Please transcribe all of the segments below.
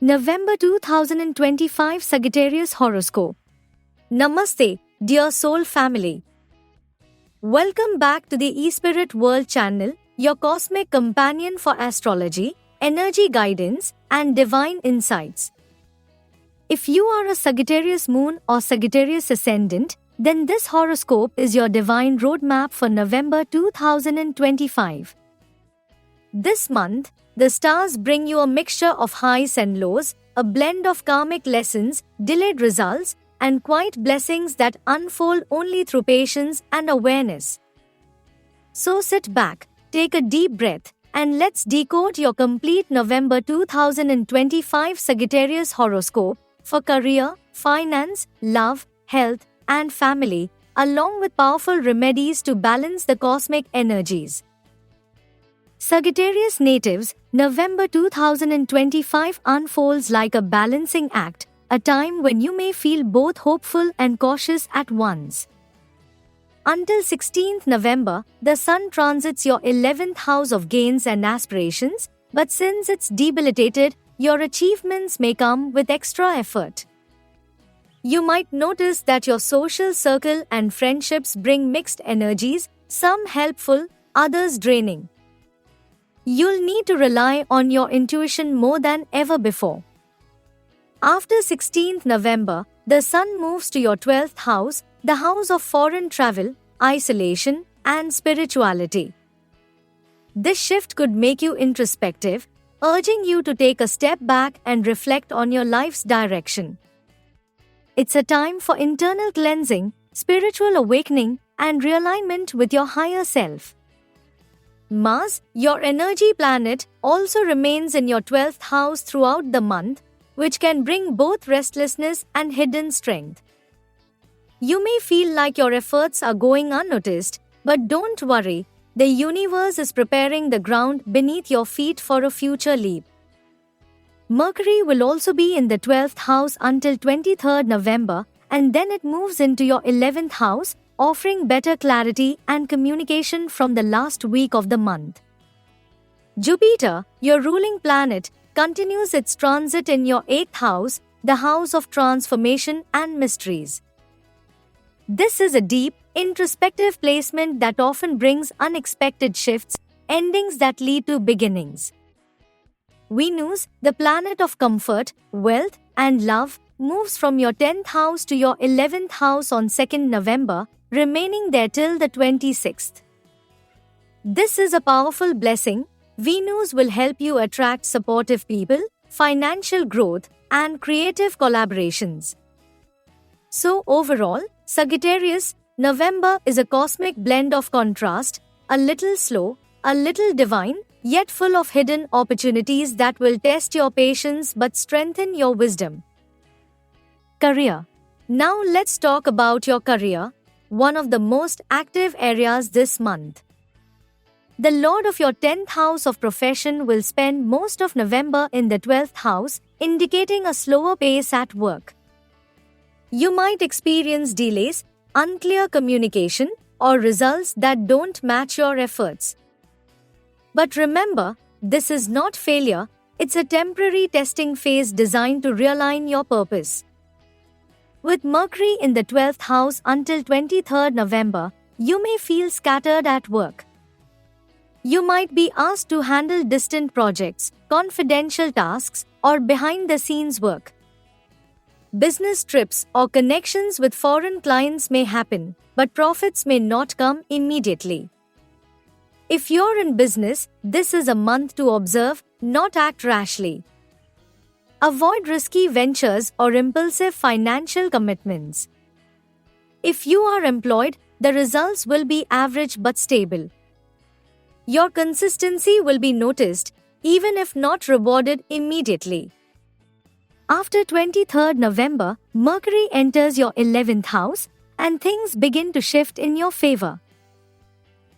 November 2025 Sagittarius Horoscope. Namaste, dear soul family. Welcome back to the eSpirit World channel, your cosmic companion for astrology, energy guidance, and divine insights. If you are a Sagittarius Moon or Sagittarius Ascendant, then this horoscope is your divine roadmap for November 2025. This month, the stars bring you a mixture of highs and lows, a blend of karmic lessons, delayed results, and quiet blessings that unfold only through patience and awareness. So sit back, take a deep breath, and let's decode your complete November 2025 Sagittarius horoscope for career, finance, love, health, and family, along with powerful remedies to balance the cosmic energies. Sagittarius natives, November 2025 unfolds like a balancing act, a time when you may feel both hopeful and cautious at once. Until 16th November, the Sun transits your 11th house of gains and aspirations, but since it's debilitated, your achievements may come with extra effort. You might notice that your social circle and friendships bring mixed energies, some helpful, others draining. You'll need to rely on your intuition more than ever before. After 16th November, the Sun moves to your 12th house, the house of foreign travel, isolation, and spirituality. This shift could make you introspective, urging you to take a step back and reflect on your life's direction. It's a time for internal cleansing, spiritual awakening, and realignment with your higher self. Mars, your energy planet, also remains in your 12th house throughout the month, which can bring both restlessness and hidden strength. You may feel like your efforts are going unnoticed, but don't worry, the universe is preparing the ground beneath your feet for a future leap. Mercury will also be in the 12th house until 23rd November, and then it moves into your 11th house, offering better clarity and communication from the last week of the month. Jupiter, your ruling planet, continues its transit in your 8th house, the house of transformation and mysteries. This is a deep, introspective placement that often brings unexpected shifts, endings that lead to beginnings. Venus, the planet of comfort, wealth, and love, moves from your 10th house to your 11th house on 2nd November, remaining there till the 26th. This is a powerful blessing. Venus will help you attract supportive people, financial growth, and creative collaborations. So overall, Sagittarius, November is a cosmic blend of contrast, a little slow, a little divine, yet full of hidden opportunities that will test your patience but strengthen your wisdom. Career. Now let's talk about your career, one of the most active areas this month. The Lord of your 10th house of profession will spend most of November in the 12th house, indicating a slower pace at work. You might experience delays, unclear communication, or results that don't match your efforts. But remember, this is not failure, it's a temporary testing phase designed to realign your purpose. With Mercury in the 12th house until 23rd November, you may feel scattered at work. You might be asked to handle distant projects, confidential tasks, or behind-the-scenes work. Business trips or connections with foreign clients may happen, but profits may not come immediately. If you're in business, this is a month to observe, not act rashly. Avoid risky ventures or impulsive financial commitments. If you are employed, the results will be average but stable. Your consistency will be noticed, even if not rewarded immediately. After 23rd November, Mercury enters your 11th house, and things begin to shift in your favor.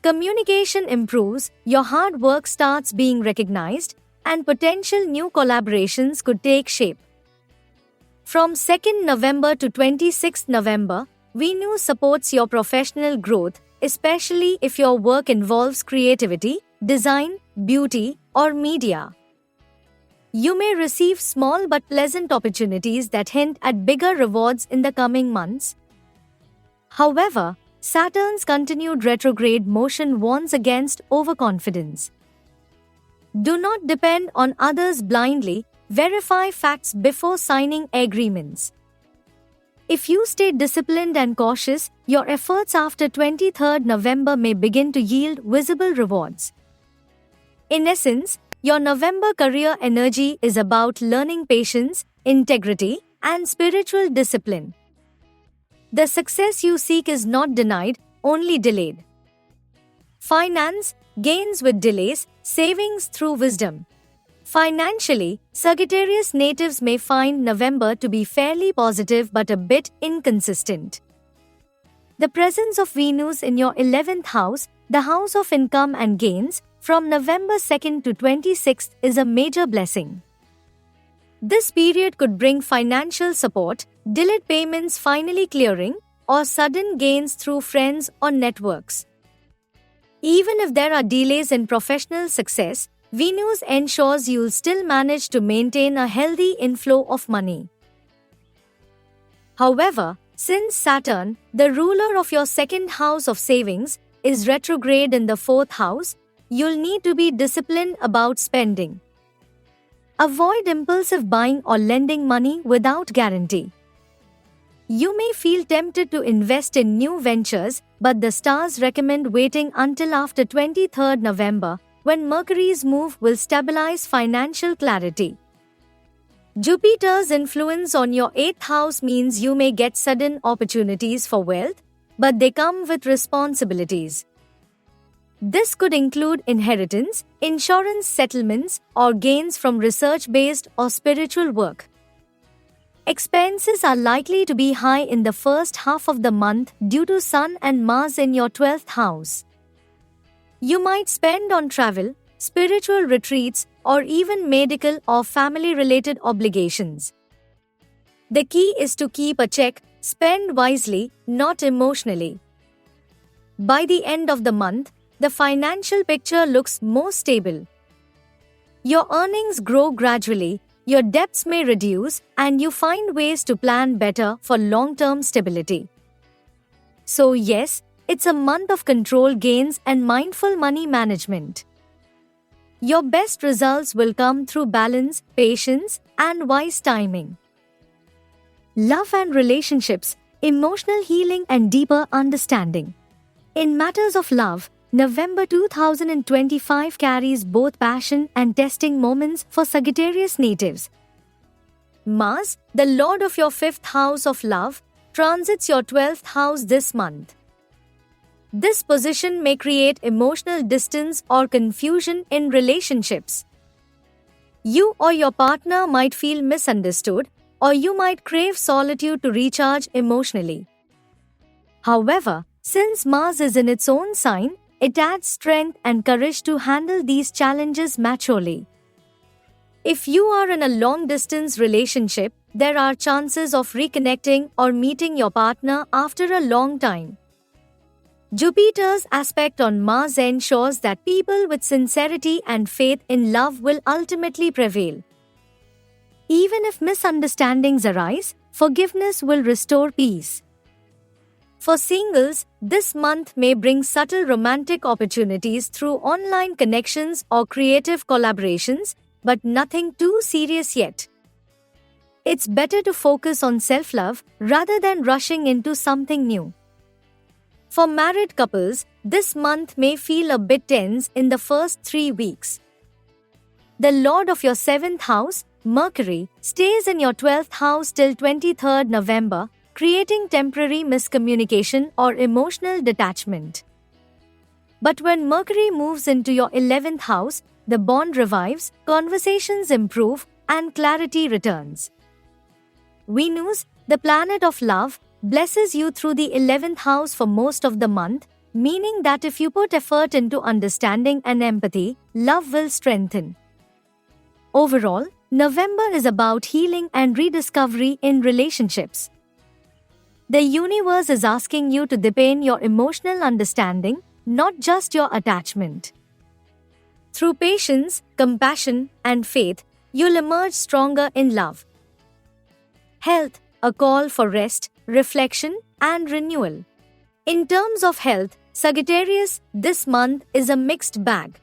Communication improves, your hard work starts being recognized, and potential new collaborations could take shape. From 2nd November to 26th November, Venus supports your professional growth, especially if your work involves creativity, design, beauty, or media. You may receive small but pleasant opportunities that hint at bigger rewards in the coming months. However, Saturn's continued retrograde motion warns against overconfidence. Do not depend on others blindly, verify facts before signing agreements. If you stay disciplined and cautious, your efforts after 23rd November may begin to yield visible rewards. In essence, your November career energy is about learning patience, integrity, and spiritual discipline. The success you seek is not denied, only delayed. Finance, gains with delays, savings through wisdom. Financially, Sagittarius natives may find November to be fairly positive but a bit inconsistent. The presence of Venus in your 11th house, the house of income and gains, from November 2nd to 26th is a major blessing. This period could bring financial support, delayed payments finally clearing, or sudden gains through friends or networks. Even if there are delays in professional success, Venus ensures you'll still manage to maintain a healthy inflow of money. However, since Saturn, the ruler of your second house of savings, is retrograde in the fourth house, you'll need to be disciplined about spending. Avoid impulsive buying or lending money without guarantee. You may feel tempted to invest in new ventures, but the stars recommend waiting until after 23rd November, when Mercury's move will stabilize financial clarity. Jupiter's influence on your 8th house means you may get sudden opportunities for wealth, but they come with responsibilities. This could include inheritance, insurance settlements, or gains from research-based or spiritual work. Expenses are likely to be high in the first half of the month due to Sun and Mars in your 12th house. You might spend on travel, spiritual retreats, or even medical or family-related obligations. The key is to keep a check, spend wisely, not emotionally. By the end of the month, the financial picture looks more stable. Your earnings grow gradually, your debts may reduce, and you find ways to plan better for long-term stability. So yes, it's a month of control gains and mindful money management. Your best results will come through balance, patience, and wise timing. Love and relationships, emotional healing and deeper understanding. In matters of love, November 2025 carries both passion and testing moments for Sagittarius natives. Mars, the lord of your 5th house of love, transits your 12th house this month. This position may create emotional distance or confusion in relationships. You or your partner might feel misunderstood, or you might crave solitude to recharge emotionally. However, since Mars is in its own sign, it adds strength and courage to handle these challenges maturely. If you are in a long-distance relationship, there are chances of reconnecting or meeting your partner after a long time. Jupiter's aspect on Mars ensures that people with sincerity and faith in love will ultimately prevail. Even if misunderstandings arise, forgiveness will restore peace. For singles, this month may bring subtle romantic opportunities through online connections or creative collaborations, but nothing too serious yet. It's better to focus on self-love rather than rushing into something new. For married couples, this month may feel a bit tense in the first 3 weeks. The lord of your 7th house, Mercury, stays in your 12th house till 23rd November, creating temporary miscommunication or emotional detachment. But when Mercury moves into your 11th house, the bond revives, conversations improve, and clarity returns. Venus, the planet of love, blesses you through the 11th house for most of the month, meaning that if you put effort into understanding and empathy, love will strengthen. Overall, November is about healing and rediscovery in relationships. The universe is asking you to deepen your emotional understanding, not just your attachment. Through patience, compassion, and faith, you'll emerge stronger in love. Health, a call for rest, reflection, and renewal. In terms of health, Sagittarius, this month is a mixed bag.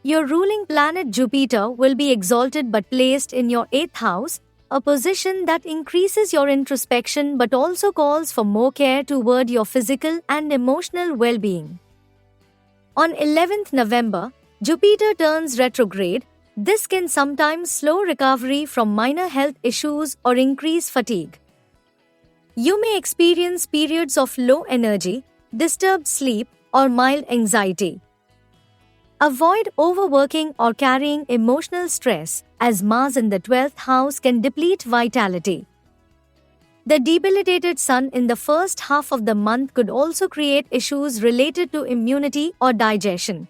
Your ruling planet Jupiter will be exalted but placed in your 8th house, a position that increases your introspection but also calls for more care toward your physical and emotional well-being. On 11th November, Jupiter turns retrograde. This can sometimes slow recovery from minor health issues or increase fatigue. You may experience periods of low energy, disturbed sleep, or mild anxiety. Avoid overworking or carrying emotional stress, as Mars in the 12th house can deplete vitality. The debilitated Sun in the first half of the month could also create issues related to immunity or digestion.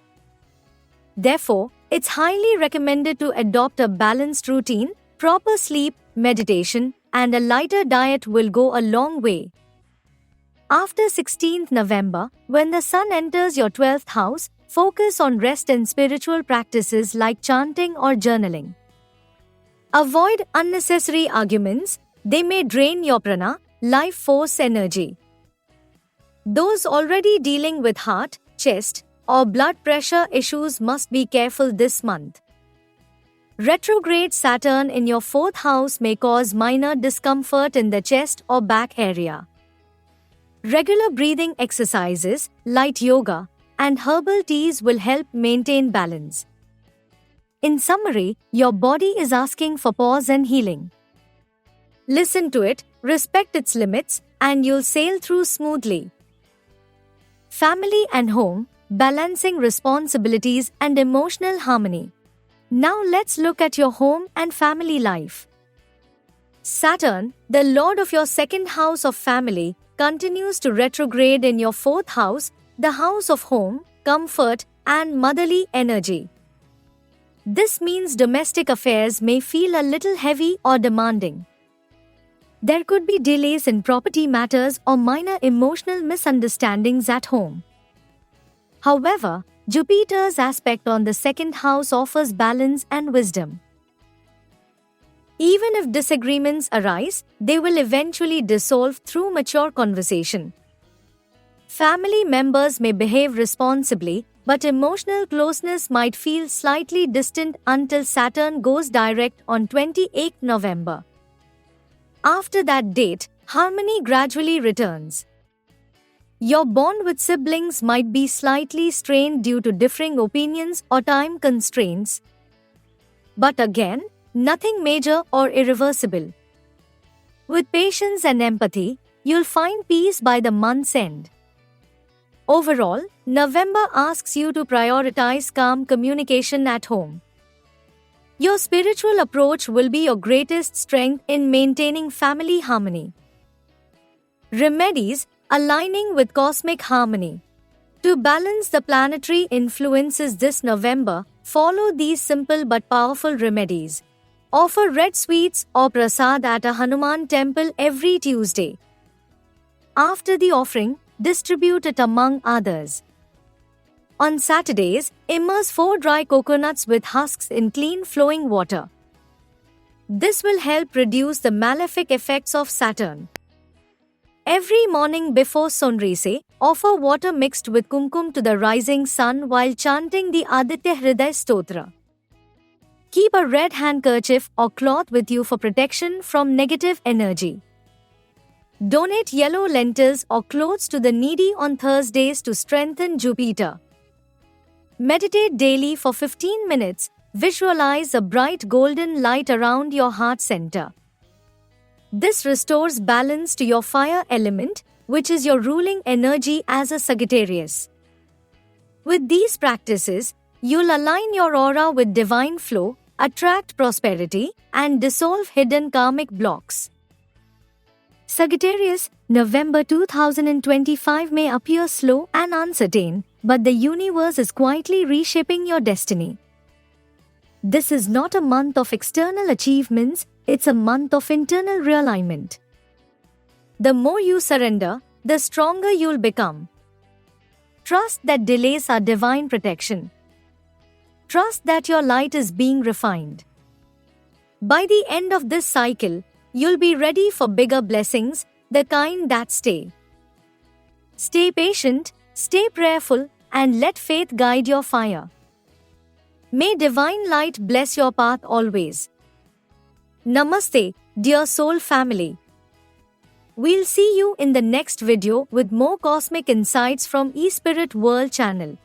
Therefore, it's highly recommended to adopt a balanced routine. Proper sleep, meditation, and a lighter diet will go a long way. After 16th November, when the Sun enters your 12th house, focus on rest and spiritual practices like chanting or journaling. Avoid unnecessary arguments, they may drain your prana, life force energy. Those already dealing with heart, chest, or blood pressure issues must be careful this month. Retrograde Saturn in your 4th house may cause minor discomfort in the chest or back area. Regular breathing exercises, light yoga, and herbal teas will help maintain balance. In summary, your body is asking for pause and healing. Listen to it, respect its limits, and you'll sail through smoothly. Family and home, balancing responsibilities and emotional harmony. Now let's look at your home and family life. Saturn, the lord of your 2nd house of family, continues to retrograde in your 4th house, the house of home, comfort, and motherly energy. This means domestic affairs may feel a little heavy or demanding. There could be delays in property matters or minor emotional misunderstandings at home. However, Jupiter's aspect on the 2nd house offers balance and wisdom. Even if disagreements arise, they will eventually dissolve through mature conversation. Family members may behave responsibly, but emotional closeness might feel slightly distant until Saturn goes direct on 28 November. After that date, harmony gradually returns. Your bond with siblings might be slightly strained due to differing opinions or time constraints. But again, nothing major or irreversible. With patience and empathy, you'll find peace by the month's end. Overall, November asks you to prioritize calm communication at home. Your spiritual approach will be your greatest strength in maintaining family harmony. Remedies, aligning with cosmic harmony. To balance the planetary influences this November, follow these simple but powerful remedies. Offer red sweets or prasad at a Hanuman temple every Tuesday. After the offering, distribute it among others. On Saturdays, immerse 4 dry coconuts with husks in clean flowing water. This will help reduce the malefic effects of Saturn. Every morning before sunrise, offer water mixed with kumkum to the rising sun while chanting the Aditya Hriday Stotra. Keep a red handkerchief or cloth with you for protection from negative energy. Donate yellow lentils or clothes to the needy on Thursdays to strengthen Jupiter. Meditate daily for 15 minutes. Visualize a bright golden light around your heart center. This restores balance to your fire element, which is your ruling energy as a Sagittarius. With these practices, you'll align your aura with divine flow, attract prosperity, and dissolve hidden karmic blocks. Sagittarius, November 2025 may appear slow and uncertain, but the universe is quietly reshaping your destiny. This is not a month of external achievements, it's a month of internal realignment. The more you surrender, the stronger you'll become. Trust that delays are divine protection. Trust that your light is being refined. By the end of this cycle, you'll be ready for bigger blessings, the kind that stay. Stay patient, stay prayerful, and let faith guide your fire. May divine light bless your path always. Namaste, dear soul family. We'll see you in the next video with more cosmic insights from eSpirit World channel.